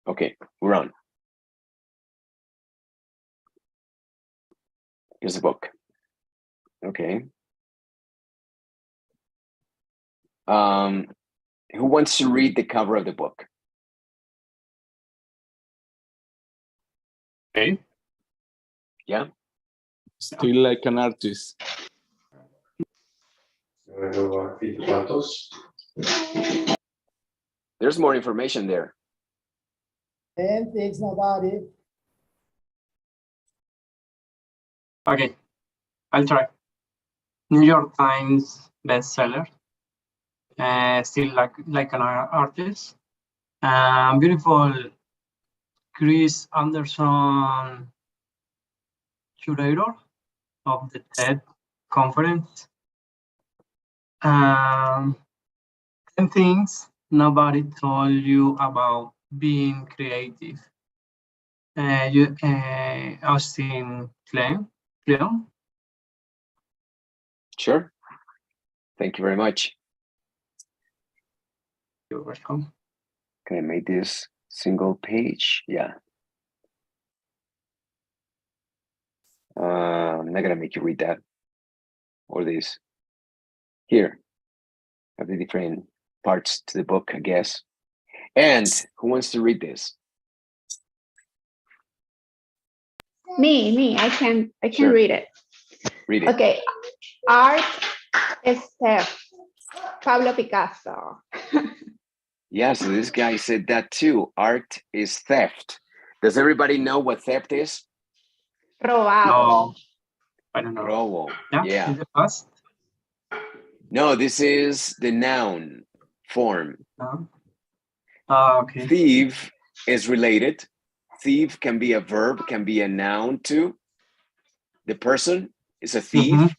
Okay, we're on. Here's the book. Okay. Who wants to read the cover of the book? Okay. Yeah. Still like an artist. There's more information there. And thanks, nobody. Okay, I'll try. New York Times bestseller. Still like an artist. Beautiful Chris Anderson, curator of the TED conference. 10 things nobody told you about being creative. Austin Kleon. Sure. Thank you very much. You're welcome. Can I make this single page? Yeah. I'm not gonna make you read that or this. Here, have the different parts to the book, I guess. And who wants to read this? Me. I can Sure. read it. Read it. Okay. Art is theft. Pablo Picasso. Yeah, so this guy said that too. Art is theft. Does everybody know what theft is? Robado. No, I don't know. Robo. Yeah, Yeah. is it past? No, this is the noun form. No. Okay. Thief is related. Thief can be a verb, can be a noun too. The person is a thief.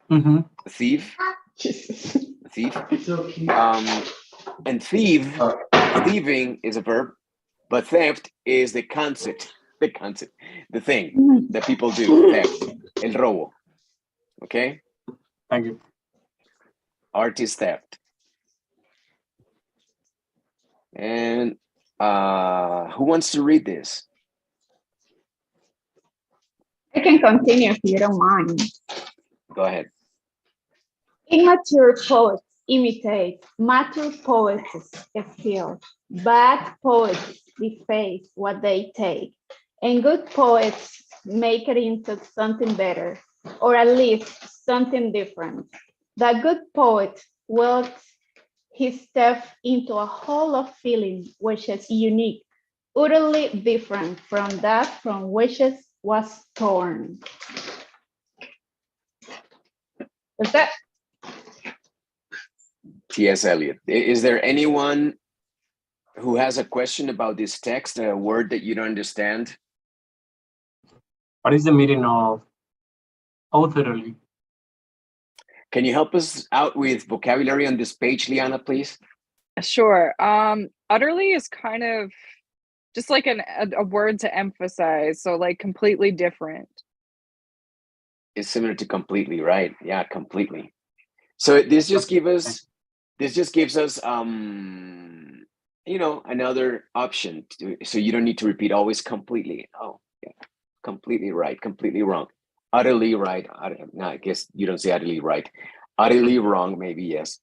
Mm-hmm. A thief. A thief. Okay. And thieving is a verb, but theft is the concept, the thing that people do, theft, el robo. Okay? Thank you. Art is theft. And who wants to read this? I can continue if you don't mind. Go ahead. Immature poets imitate mature poets' skill. Bad poets deface what they take. And good poets make it into something better, or at least something different. The good poet wields his stuff into a whole of feeling which is unique, utterly different from that from which it was torn. Is that? T.S. Eliot. Is there anyone who has a question about this text, a word that you don't understand? What is the meaning of utterly? Can you help us out with vocabulary on this page, Liana, please? Sure. Utterly is kind of just like a word to emphasize. So like completely different. It's similar to completely, right? Yeah, completely. So this just gives us you know, another option so you don't need to repeat always completely. Oh, yeah, completely right, completely wrong, utterly right. No, I guess you don't say utterly right. Utterly wrong, maybe, yes.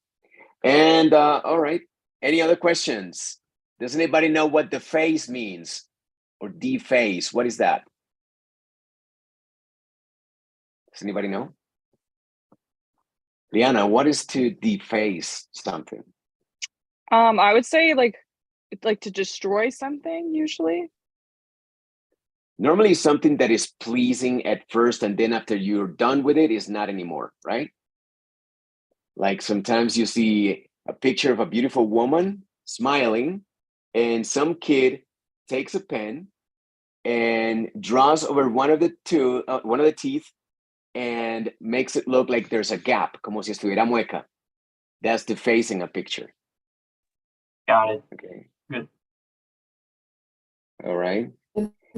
And all right, any other questions? Does anybody know what deface means or deface? What is that? Does anybody know? Liana, what is to deface something? I would say like to destroy something usually. Normally something that is pleasing at first and then after you're done with it is not anymore, right? Like sometimes you see a picture of a beautiful woman smiling and some kid takes a pen and draws over one of the teeth and makes it look like there's a gap, como si estuviera mueca. That's defacing a picture. Got it. Okay. Good. All right.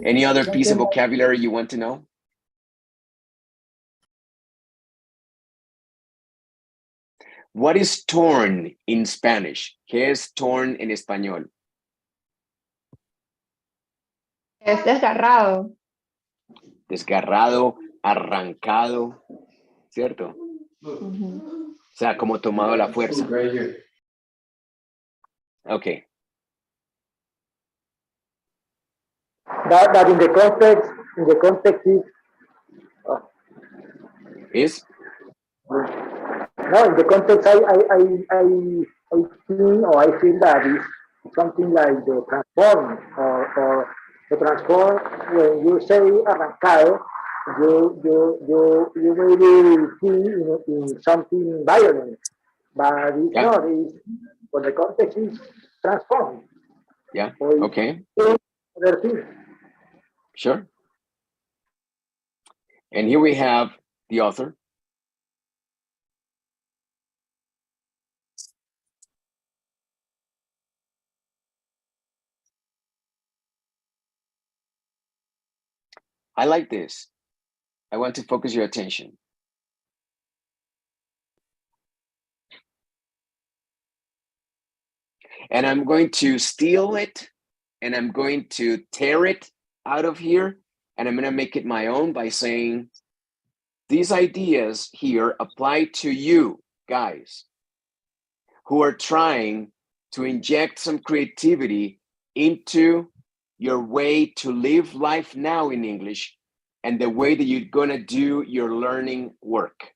Any other piece of vocabulary you want to know? What is torn in Spanish? ¿Qué es torn en español? Es desgarrado. Desgarrado, arrancado, ¿cierto? Ujú. O sea, como tomado a la fuerza. Okay. That in the context is Is no, in the context I think or I feel that is something like the transform or the transform when you say arrancado, you maybe see in something violent, but it's Yeah. not. It's, but the context is transformed. yeah. Or it's Okay. other things. Sure. And here we have the author. I like this. I want to focus your attention. And I'm going to steal it and I'm going to tear it out of here and I'm going to make it my own by saying these ideas here apply to you guys who are trying to inject some creativity into your way to live life now in English and the way that you're going to do your learning work.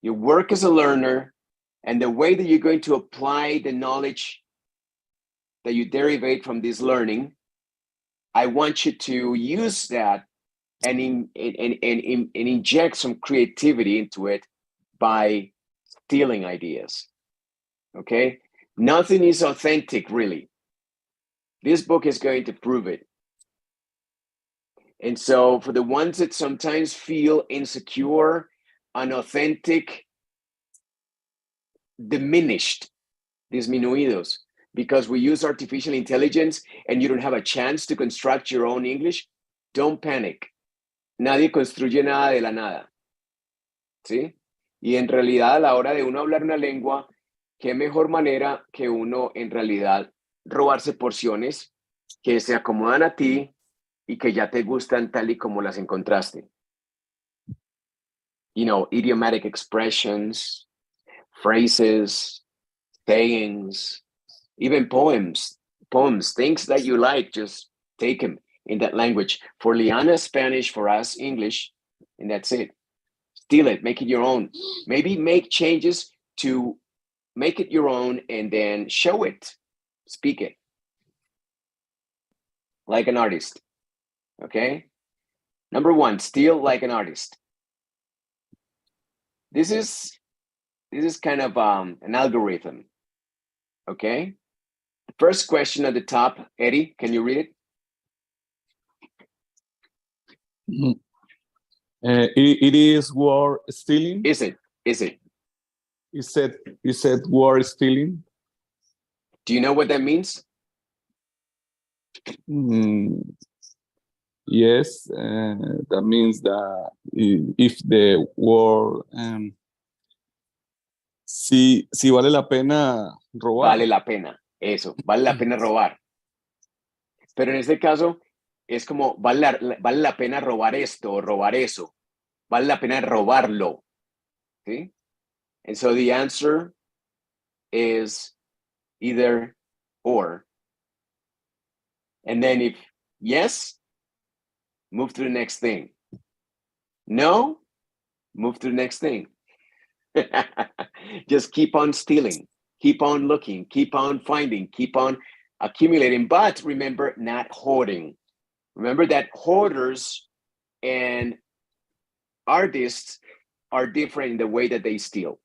Your work as a learner and the way that you're going to apply the knowledge that you derivate from this learning, I want you to use that and inject some creativity into it by stealing ideas. Okay? Nothing is authentic, really. This book is going to prove it. And so for the ones that sometimes feel insecure, unauthentic, diminished, disminuidos, because we use artificial intelligence and you don't have a chance to construct your own English, don't panic. Nadie construye nada de la nada. ¿Sí? Y en realidad a la hora de uno hablar una lengua, qué mejor manera que uno en realidad robarse porciones que se acomodan a ti y que ya te gustan tal y como las encontraste. You know, idiomatic expressions, phrases, sayings, even poems, things that you like, just take them in that language. For Liana, Spanish, for us, English, and that's it. Steal it, make it your own. Maybe make changes to make it your own and then show it, speak it like an artist, okay? Number one, steal like an artist. This is kind of an algorithm, okay? The first question at the top, Eddie, can you read it? It is word stealing. Is it? You said word stealing. Do you know what that means? Yes, that means that if the word si vale la pena robar. Vale la pena, eso, vale la pena robar. Pero en este caso es como vale la pena robar esto o robar eso. Vale la pena robarlo. ¿Sí? And so the answer is either or. And then if yes, move to the next thing. No, move to the next thing. Just keep on stealing, keep on looking, keep on finding, keep on accumulating. But remember, not hoarding. Remember that hoarders and artists are different in the way that they steal.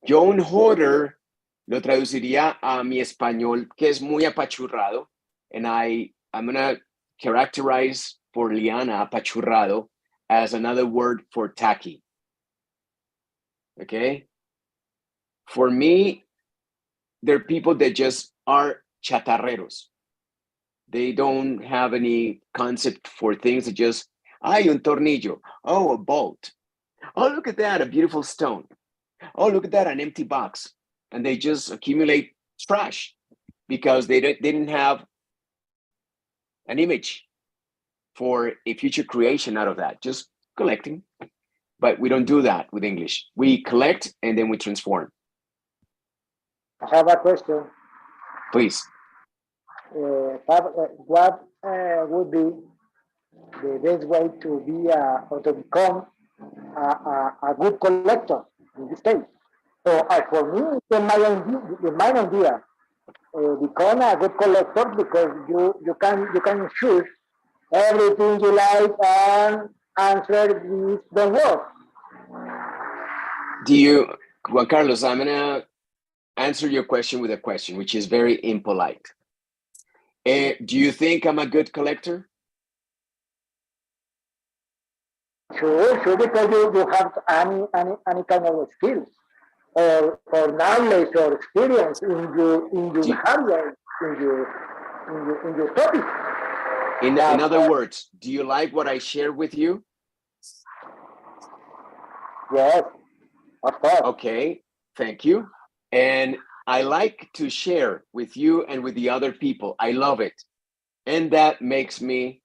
Yo un hoarder lo traduciría a mi español, que es muy apachurrado, and I'm gonna characterize for Liana apachurrado as another word for tacky. Okay? For me, they're people that just are chatarreros. They don't have any concept for things that just, ay, un tornillo. Oh, a bolt. Oh, look at that, a beautiful stone. Oh, look at that, an empty box. And they just accumulate trash because they didn't have an image for a future creation out of that, just collecting. But we don't do that with English. We collect and then we transform. I have a question. Please. What would be the best way to be or to become a good collector in this case? So for me, it's my idea. Become a good collector because you can choose everything you like and answer this the word. Do you, Juan Carlos, I'm gonna answer your question with a question, which is very impolite. Do you think I'm a good collector? Sure, because you have any kind of skills or knowledge or experience in your area, in your topic. In other words, do you like what I share with you? Yes, of course. Okay, thank you. And I like to share with you and with the other people. I love it. And that makes me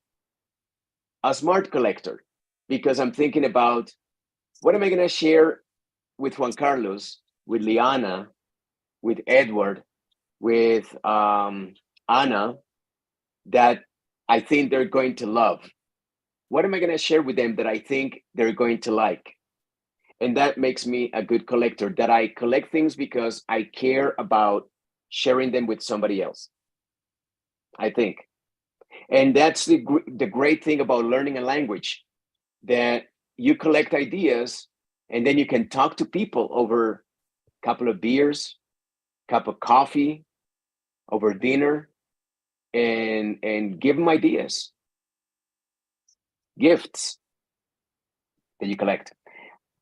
a smart collector because I'm thinking about what am I going to share with Juan Carlos, with Liana, with Edward, with Anna, that I think they're going to love. What am I going to share with them that I think they're going to like? And that makes me a good collector, that I collect things because I care about sharing them with somebody else, I think. And that's the great thing about learning a language, that you collect ideas and then you can talk to people over a couple of beers, cup of coffee, over dinner, and give them ideas, gifts that you collect.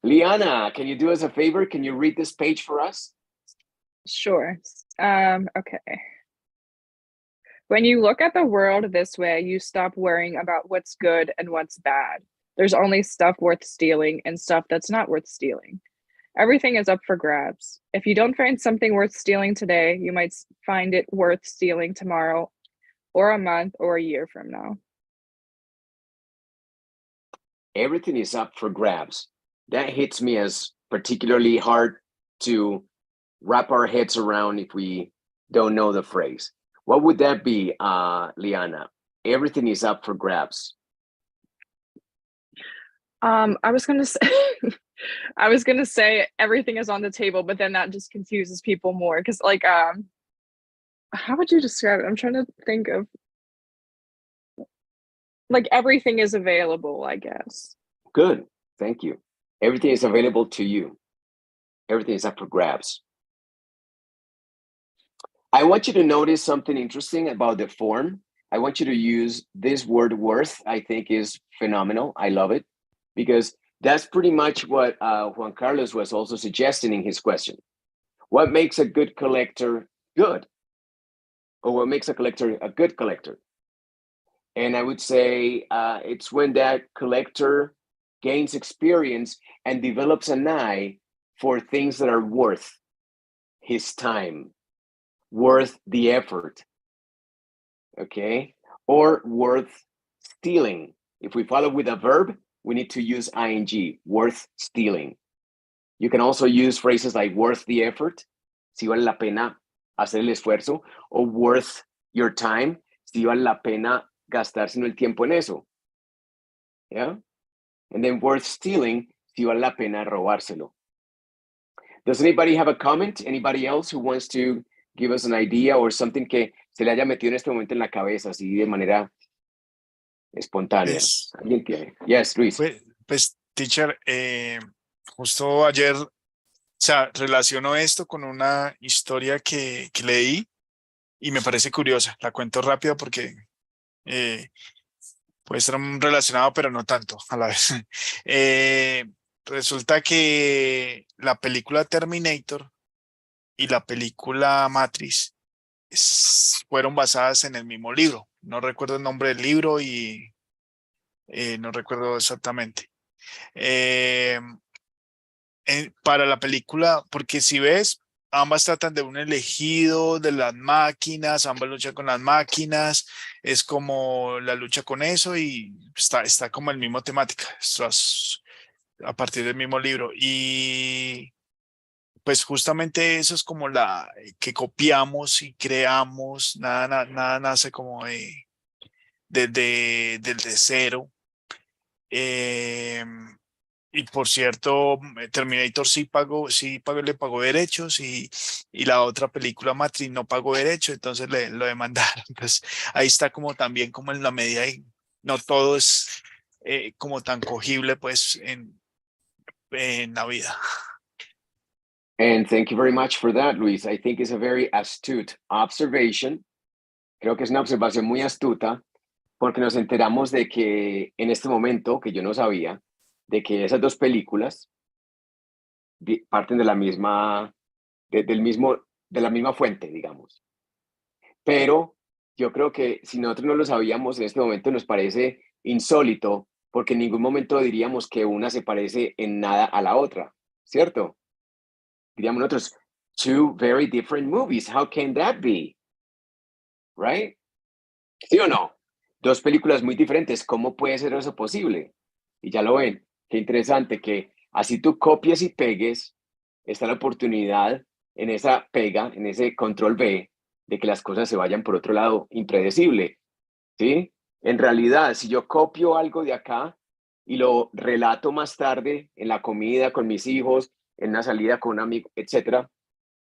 Liana, can you do us a favor? Can you read this page for us? Sure. Okay. When you look at the world this way, you stop worrying about what's good and what's bad. There's only stuff worth stealing and stuff that's not worth stealing. Everything is up for grabs. If you don't find something worth stealing today, you might find it worth stealing tomorrow or a month or a year from now. Everything is up for grabs. That hits me as particularly hard to wrap our heads around if we don't know the phrase. What would that be, Liana? Everything is up for grabs. I was gonna say, I was gonna say everything is on the table, but then that just confuses people more. Because, like, how would you describe it? I'm trying to think of, like, everything is available, I guess. Good, thank you. Everything is available to you. Everything is up for grabs. I want you to notice something interesting about the form. I want you to use this word worth. I think is phenomenal. I love it because that's pretty much what Juan Carlos was also suggesting in his question. What makes a good collector good? Or what makes a collector a good collector? And I would say it's when that collector gains experience and develops an eye for things that are worth his time, worth the effort, okay? Or worth stealing. If we follow with a verb, we need to use ing, worth stealing. You can also use phrases like worth the effort, si vale la pena hacer el esfuerzo, or worth your time, si vale la pena gastarse el tiempo en eso. Yeah? And then worth stealing, si vale la pena robárselo. Does anybody have a comment? Anybody else who wants to give us an idea or something que se le haya metido en este momento en la cabeza, así de manera espontánea? ¿Alguien tiene? Yes, Luis. Pues teacher, justo ayer, o sea, relaciono esto con una historia que leí y me parece curiosa. La cuento rápido porque puede estar relacionado, pero no tanto a la vez. Resulta que la película Terminator y la película Matrix fueron basadas en el mismo libro. No recuerdo el nombre del libro y no recuerdo exactamente. Para la película, porque si ves, ambas tratan de un elegido, de las máquinas, ambas luchan con las máquinas, es como la lucha con eso y está como el mismo temática, esto es a partir del mismo libro. Y pues justamente eso es como la que copiamos y creamos, nada nace como de cero. Y por cierto, Terminator le pagó derechos y la otra película Matrix no pagó derechos, entonces lo demandaron. Pues ahí está como también como en la medida y no todo es como tan cogible pues en la vida. And thank you very much for that, Luis. I think it's a very astute observation. Creo que es una observación muy astuta porque nos enteramos de que en este momento, que yo no sabía, de que esas dos películas parten de la misma, de la misma fuente, digamos. Pero yo creo que si nosotros no lo sabíamos en este momento nos parece insólito porque en ningún momento diríamos que una se parece en nada a la otra, ¿cierto? Diríamos nosotros, two very different movies, how can that be? Right? ¿Sí o no? Dos películas muy diferentes, ¿cómo puede ser eso posible? Y ya lo ven, qué interesante que así tú copies y pegues, está la oportunidad en esa pega, en ese control B, de que las cosas se vayan por otro lado impredecible, ¿sí? En realidad, si yo copio algo de acá y lo relato más tarde en la comida con mis hijos, en una salida con un amigo, etcétera,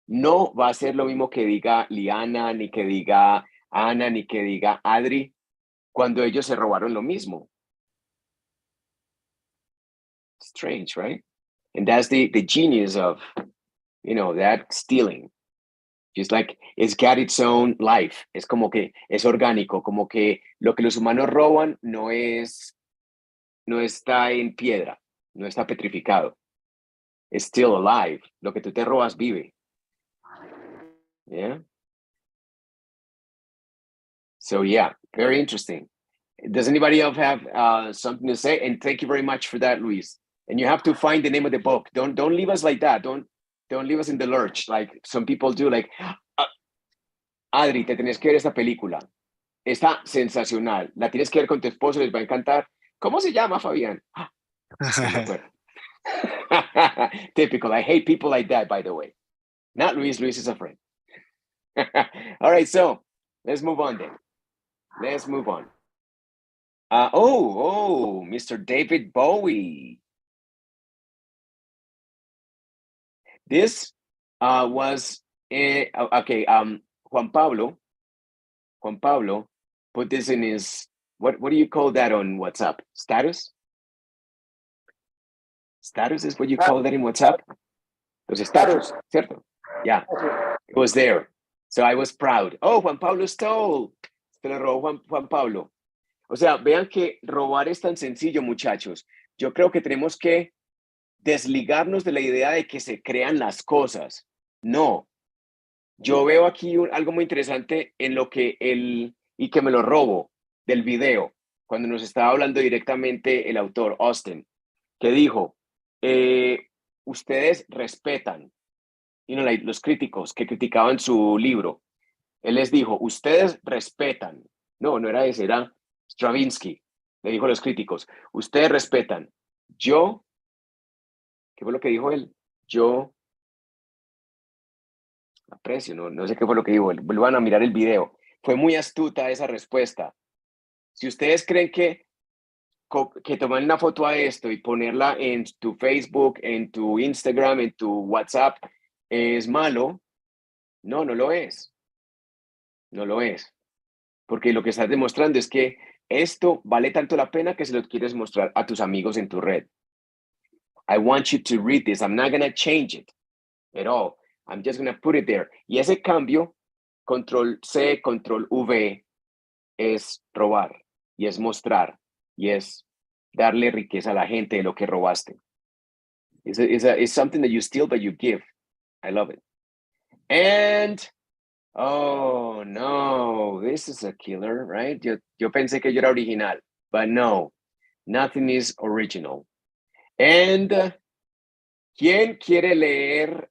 no va a ser lo mismo que diga Liana, ni que diga Ana, ni que diga Adri, cuando ellos se robaron lo mismo. Strange, right? And that's the genius of, that stealing. Just like it's got its own life. Es como que es orgánico, como que lo que los humanos roban no está en piedra, no está petrificado. It's still alive. Lo que tú te robas vive. Yeah. So yeah, very interesting. Does anybody else have something to say? And thank you very much for that, Luis. And you have to find the name of the book. Don't leave us like that. Don't leave us in the lurch like some people do. Like, Adri, te tenés que ver esta película. Está sensacional. La tienes que ver con tu esposo, les va a encantar. ¿Cómo se llama, Fabián? No me acuerdo. Typical. I hate people like that, by the way. Not Luis. Luis is a friend. All right, so let's move on then. Let's move on. Mr. David Bowie. This was okay. Juan Pablo put this in his what do you call that on WhatsApp? Status? Status is what you call that in WhatsApp? Los status, ¿cierto? Yeah, it was there. So I was proud. Oh, Juan Pablo stole. Se lo robó Juan Pablo. O sea, vean que robar es tan sencillo, muchachos. Yo creo que tenemos que desligarnos de la idea de que se crean las cosas. No. Yo veo aquí algo muy interesante en lo que y que me lo robo del video, cuando nos estaba hablando directamente el autor, Austin, que dijo, ustedes respetan, los críticos que criticaban su libro. Él les dijo, ustedes respetan. No era ese, era Stravinsky. Le dijo a los críticos, ustedes respetan. Yo, ¿qué fue lo que dijo él? Yo aprecio, no sé qué fue lo que dijo. Vuelvan a mirar el video. Fue muy astuta esa respuesta. Si ustedes creen que tomar una foto a esto y ponerla en tu Facebook, en tu Instagram, en tu WhatsApp es malo, no lo es. No lo es. Porque lo que estás demostrando es que esto vale tanto la pena que se lo quieres mostrar a tus amigos en tu red. I want you to read this. I'm not going to change it at all. I'm just going to put it there. Y ese cambio, control C, control V, es robar, y es mostrar, y es darle riqueza a la gente de lo que robaste. It's something that you steal, but you give. I love it. And, oh, no, this is a killer, right? Yo pensé que yo era original, but no, nothing is original. And, ¿quién quiere leer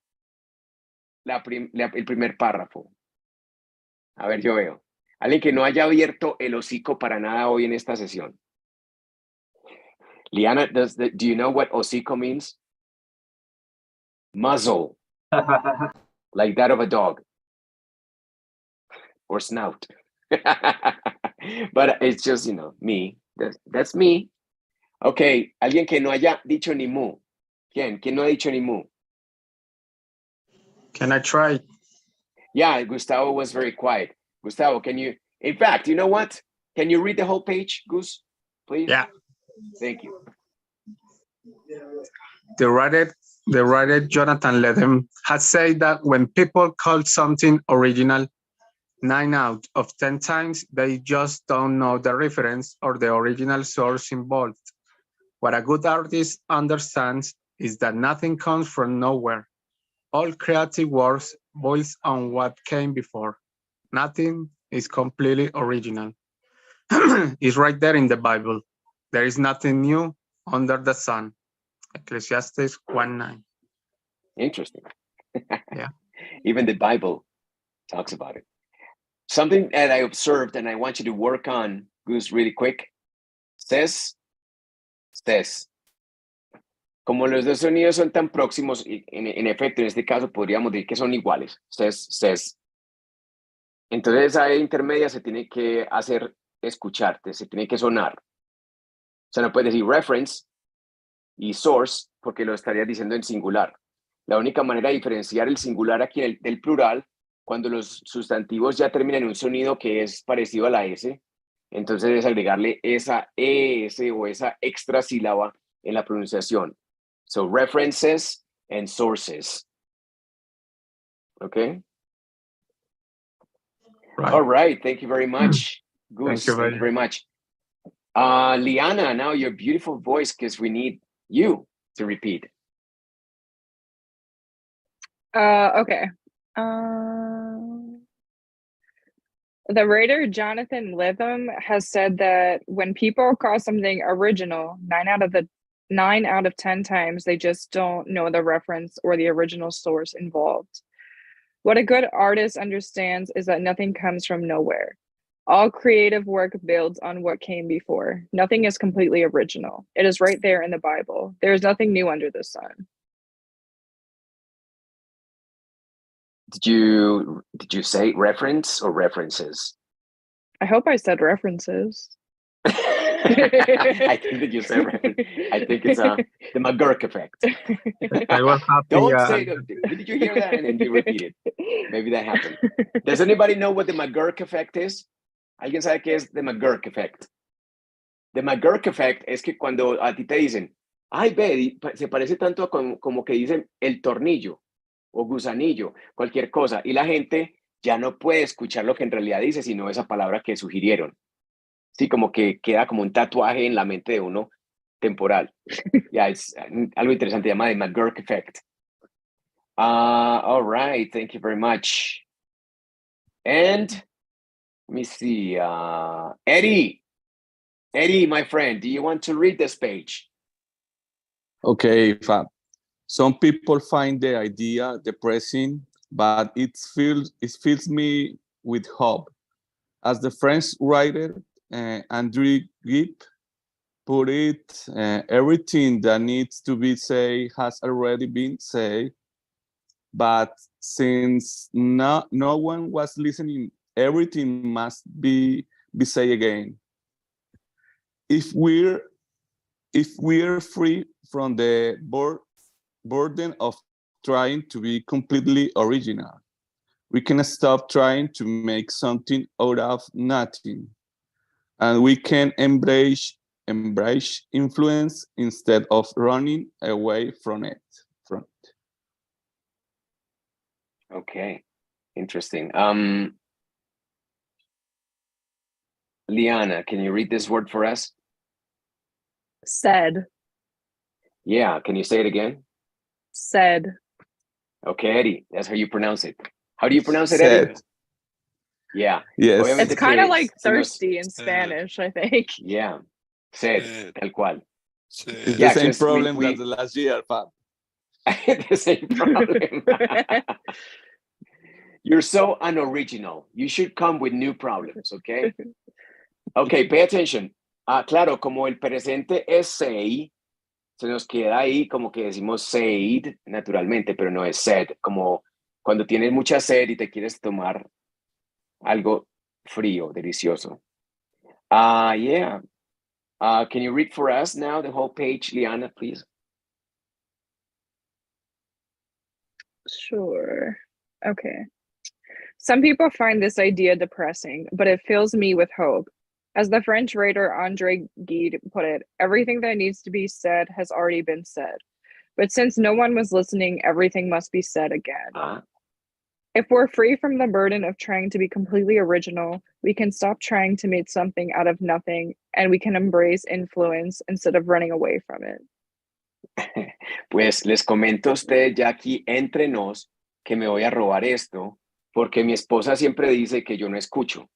el primer párrafo. A ver, yo veo. Alguien que no haya abierto el hocico para nada hoy en esta sesión. Liana, do you know what hocico means? Muzzle, like that of a dog. Or snout. But it's just, you know, me. That's me. Okay, alguien que no haya dicho ni mu. ¿Quién? ¿Quién no ha dicho ni mu? Can I try? Yeah, Gustavo was very quiet. Gustavo, can you, in fact, you know what? Can you read the whole page, Gus, please? Yeah. Thank you. The writer Jonathan Lethem has said that when people call something original, 9 out of 10 times, they just don't know the reference or the original source involved. What a good artist understands is that nothing comes from nowhere. All creative works boils on what came before. Nothing is completely original. It's right there in the Bible. There is nothing new under the sun. Ecclesiastes 1:9. Interesting. Yeah. Even the Bible talks about it. Something that I observed and I want you to work on, Gus, really quick. Says. Como los dos sonidos son tan próximos, en efecto, en este caso podríamos decir que son iguales. Says. Entonces esa intermedia se tiene que hacer escucharte, se tiene que sonar. O sea, no puedes decir reference y source porque lo estarías diciendo en singular. La única manera de diferenciar el singular aquí del plural, cuando los sustantivos ya terminan en un sonido que es parecido a la S, entonces es agregarle esa ES o esa extra sílaba en la pronunciación. So, references and sources. Okay? Right. All right, thank you very much, Gus. Thank you very much. Liana, now your beautiful voice, because we need you to repeat. Okay. The writer Jonathan Lethem has said that when people call something original, 9 out of 10 times, they just don't know the reference or the original source involved. What a good artist understands is that nothing comes from nowhere. All creative work builds on what came before. Nothing is completely original. It is right there in the Bible. There is nothing new under the sun. Did you say reference or references? I hope I said references. I think that you said reference. I think it's the McGurk effect. I was happy. Don't say that. Did you hear that? And then you repeat it. Maybe that happened. Does anybody know what the McGurk effect is? ¿Alguien sabe qué es the McGurk effect? The McGurk effect es que cuando a ti te dicen, ay, ve, se parece tanto a como que dicen el tornillo o gusanillo, cualquier cosa, y la gente ya no puede escuchar lo que en realidad dice, sino esa palabra que sugirieron. Sí, como que queda como un tatuaje en la mente de uno temporal. Ya, es algo interesante, se llama the McGurk effect. All right, thank you very much. And let me see, Eddie, my friend, do you want to read this page? Okay, Fab. Some people find the idea depressing, but it fills me with hope. As the French writer Andrew Gibb put it, everything that needs to be said has already been said, but since no one was listening, everything must be said again. If we're free from the burden of trying to be completely original, we can stop trying to make something out of nothing, and we can embrace influence instead of running away from it. Okay, interesting. Liana, can you read this word for us? Said. Yeah, can you say it again? Said. Okay, Eddie, that's how you pronounce it. How do you pronounce it, Said. Eddie? Yeah. Yes. Obviamente It's kind of que like si nos- thirsty in Spanish, I think. Yeah, said, tal cual. It's Yeah, the same just we- problem we- as the last year, Fab. The same problem. You're so unoriginal. You should come with new problems, okay? Okay, pay attention. Claro, como el presente es say, se nos queda ahí como que decimos said naturalmente, pero no es said, como cuando tienes mucha sed y te quieres tomar algo frío, delicioso. Yeah. Can you read for us now the whole page, Liana, please? Sure. Okay. Some people find this idea depressing, but it fills me with hope. As the French writer André Gide put it, everything that needs to be said has already been said. But since no one was listening, everything must be said again. If we're free from the burden of trying to be completely original, we can stop trying to make something out of nothing, and we can embrace influence instead of running away from it. Pues les comento a ustedes ya aquí entre nos que me voy a robar esto porque mi esposa siempre dice que yo no escucho.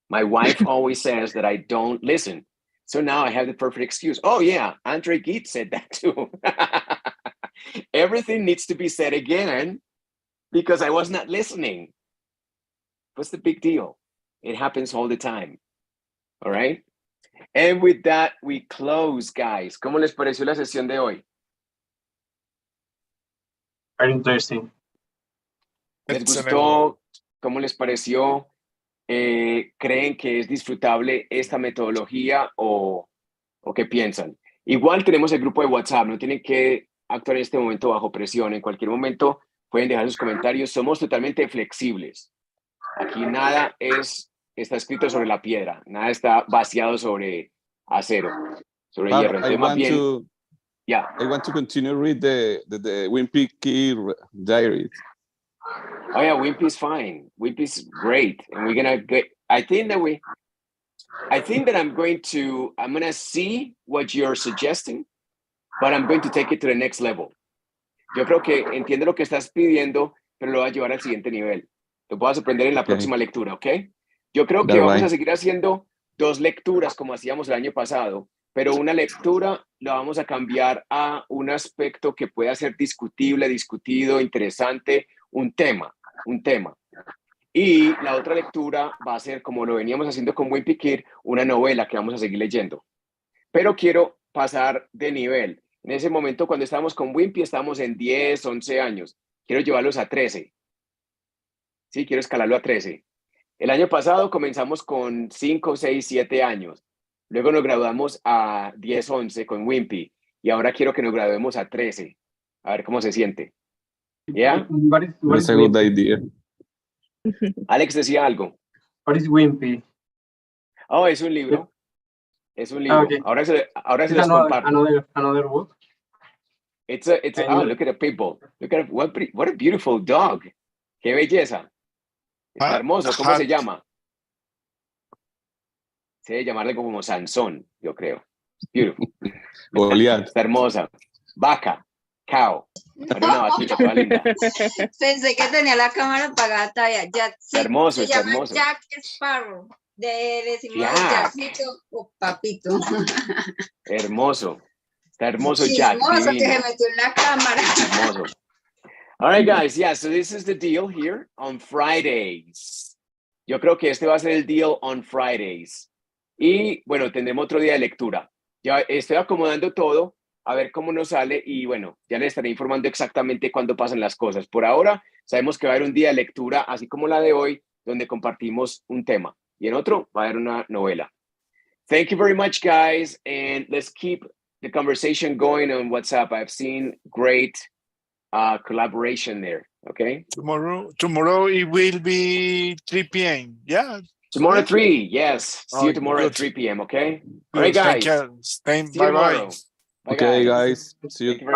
My wife always says that I don't listen. So now I have the perfect excuse. Oh yeah, André Gide said that too. Everything needs to be said again because I was not listening. What's the big deal? It happens all the time. All right? And with that, we close, guys. ¿Cómo les pareció la sesión de hoy? Very interesting. ¿Les Excelente. gustó? ¿Cómo les pareció? ¿Creen que es disfrutable esta metodología o qué piensan? Igual tenemos el grupo de WhatsApp, no tienen que actuar en este momento bajo presión. En cualquier momento pueden dejar sus comentarios. Somos totalmente flexibles. Aquí nada está escrito sobre la piedra, nada está vaciado sobre acero, sobre hierro. Entonces, más bien, I want to continue read the Wimpy Key diary. Oh yeah, Wimpy's fine. Wimpy's great, and we're gonna get. I think that I'm gonna see what you're suggesting, but I'm going to take it to the next level. Yo creo que entiende lo que estás pidiendo, pero lo va a llevar al siguiente nivel. Lo puedas aprender en la próxima lectura, ¿ok? Yo creo que vamos a seguir haciendo 2 lecturas como hacíamos el año pasado, pero una lectura la vamos a cambiar a un aspecto que pueda ser discutible, discutido, interesante, un tema. Y la otra lectura va a ser, como lo veníamos haciendo con Wimpy Kid, una novela que vamos a seguir leyendo. Pero quiero pasar de nivel. En ese momento, cuando estábamos con Wimpy, estábamos en 10, 11 años. Quiero llevarlos a 13. Sí, quiero escalarlo a 13. El año pasado comenzamos con 5, 6, 7 años. Luego nos graduamos a 10, 11 con Wimpy. Y ahora quiero que nos graduemos a 13. A ver cómo se siente. ¿Ya? That's a good idea. Alex decía algo. What is Wimpy? Oh, es un libro. Es un libro. Okay. Ahora se los comparto. Another book. It's oh, look at the people. Look at what a beautiful dog. Qué belleza. Está hermoso. ¿Cómo se llama? Se debe llamarle como Sansón, yo creo. Beautiful. Goliath. Está hermosa. Vaca. Cow. Bueno, una vaquita toda linda. Pensé que tenía la cámara apagada todavía. Jack, sí, Hermoso, se está llama hermoso. Jack Sparrow. Decimos Jack. Jackito o Papito. Hermoso. Está hermoso, Jack. Chismoso que Divino. se metió en la cámara. Hermoso. All right, guys. Yeah, so this is the deal here on Fridays. Yo creo que este va a ser el deal on Fridays. Y bueno, tendremos otro día de lectura. Ya estoy acomodando todo, a ver cómo nos sale y bueno, ya les estaré informando exactamente cuándo pasan las cosas. Por ahora, sabemos que va a haber un día de lectura, así como la de hoy, donde compartimos un tema. Y en otro va a haber una novela. Thank you very much, guys. And let's keep the conversation going on WhatsApp. I've seen great collaboration there. Okay. Tomorrow it will be 3 p.m. Yeah. Tomorrow 3, yes. See you tomorrow good. at 3 p.m. Okay. Good. All right, guys. Thank you. See you Bye-bye. tomorrow. Bye, Okay, guys. See you. Thank you very